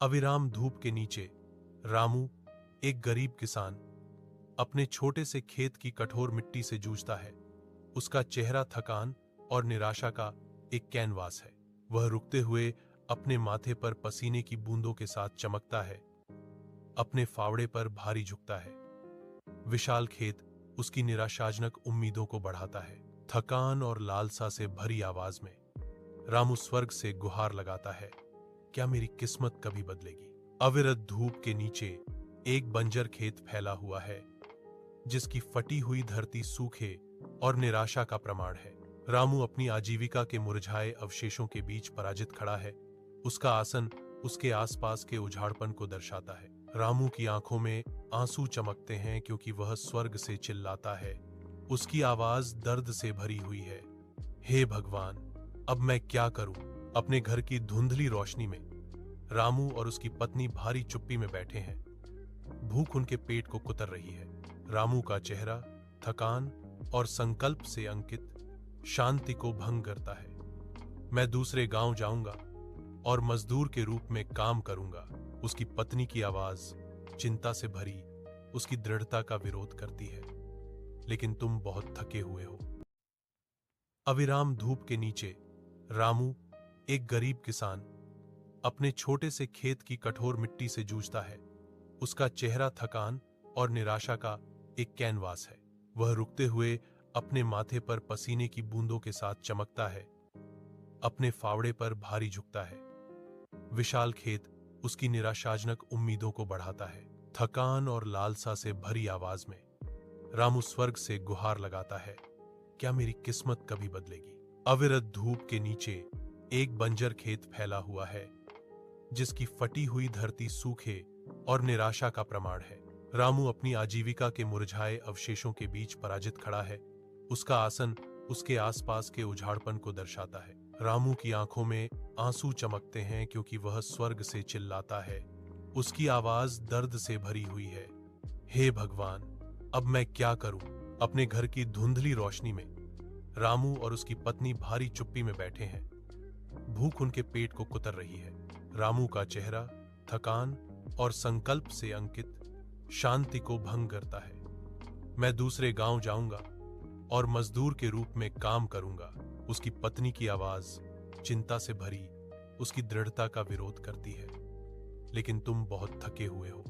अविराम धूप के नीचे रामू, एक गरीब किसान, अपने छोटे से खेत की कठोर मिट्टी से जूझता है। उसका चेहरा थकान और निराशा का एक कैनवास है। वह रुकते हुए अपने माथे पर पसीने की बूंदों के साथ चमकता है, अपने फावड़े पर भारी झुकता है। विशाल खेत उसकी निराशाजनक उम्मीदों को बढ़ाता है। थकान और लालसा से भरी आवाज में रामू स्वर्ग से गुहार लगाता है, क्या मेरी किस्मत कभी बदलेगी? अविरत धूप के नीचे एक बंजर खेत फैला हुआ है, जिसकी फटी हुई धरती सूखे और निराशा का प्रमाण है। रामू अपनी आजीविका के मुरझाए अवशेषों के बीच पराजित खड़ा है। उसका आसन उसके आसपास के उजाड़पन को दर्शाता है। रामू की आंखों में आंसू चमकते हैं क्योंकि वह स्वर्ग से चिल्लाता है। उसकी आवाज दर्द से भरी हुई है, हे भगवान, अब मैं क्या करूं? अपने घर की धुंधली रोशनी में रामू और उसकी पत्नी भारी चुप्पी में बैठे हैं। भूख उनके पेट को कुतर रही है। रामू का चेहरा थकान और संकल्प से अंकित शांति को भंग करता है। मैं दूसरे गांव जाऊंगा और मजदूर के रूप में काम करूंगा। उसकी पत्नी की आवाज चिंता से भरी उसकी दृढ़ता का विरोध करती है, लेकिन तुम बहुत थके हुए हो। अविराम धूप के नीचे रामू, एक गरीब किसान, अपने छोटे से खेत की कठोर मिट्टी से जूझता है। उसका चेहरा थकान और निराशा का एक कैनवास है। वह रुकते हुए अपने माथे पर पसीने की बूंदों के साथ चमकता है, अपने फावड़े पर भारी झुकता है। विशाल खेत उसकी निराशाजनक उम्मीदों को बढ़ाता है। थकान और लालसा से भरी आवाज में रामू स्वर्ग से गुहार लगाता है, क्या मेरी किस्मत कभी बदलेगी? अविरत धूप के नीचे एक बंजर खेत फैला हुआ है, जिसकी फटी हुई धरती सूखे और निराशा का प्रमाण है। रामू अपनी आजीविका के मुरझाए अवशेषों के बीच पराजित खड़ा है। उसका आसन उसके आसपास के उजाड़पन को दर्शाता है। रामू की आंखों में आंसू चमकते हैं क्योंकि वह स्वर्ग से चिल्लाता है। उसकी आवाज दर्द से भरी हुई है, हे भगवान, अब मैं क्या करूं? अपने घर की धुंधली रोशनी में रामू और उसकी पत्नी भारी चुप्पी में बैठे हैं। भूख उनके पेट को कुतर रही है। रामू का चेहरा थकान और संकल्प से अंकित शांति को भंग करता है। मैं दूसरे गांव जाऊंगा और मजदूर के रूप में काम करूंगा। उसकी पत्नी की आवाज चिंता से भरी उसकी दृढ़ता का विरोध करती है, लेकिन तुम बहुत थके हुए हो।